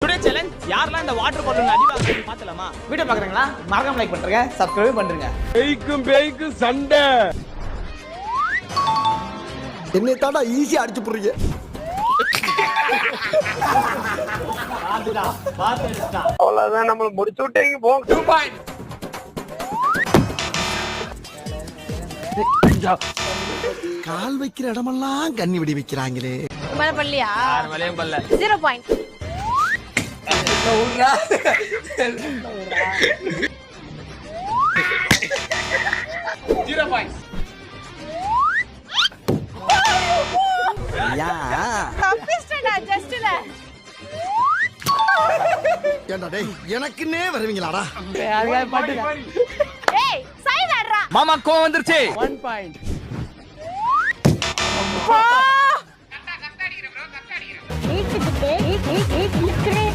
Today challenge யாரெல்லாம் இந்த water bottle அடி வாங்குறீங்க பார்த்தலாமா? வீடியோ பார்க்குறீங்களா? மறக்காம லைக் பண்ணுங்க, சப்ஸ்கிரைப் பண்ணுங்க. பேய்க்கும் சண்டை. என்னை தாண்டா ஈஸியா அடிச்சு போடுறீங்க. அவ்வளவுதான், நம்மள முடிச்சு விட்டீங்க. போ 2 பாயிண்ட். கால் வைக்கிற இடமெல்லாம் கண்ணி விடி வைக்கிறாங்களே. மேல பல்லியா? யார் மேலயும் பல்ல. 0 பாயிண்ட். யா தப்பிச்சிட்டடா ஜஸ்ட்ல. ஏண்டா டேய், எனக்குன்னே வருவீங்களாடா? ஏய் சைடு ஆடுறா. மாமா கோவம் வந்துருச்சு. 1 பாயிண்ட்.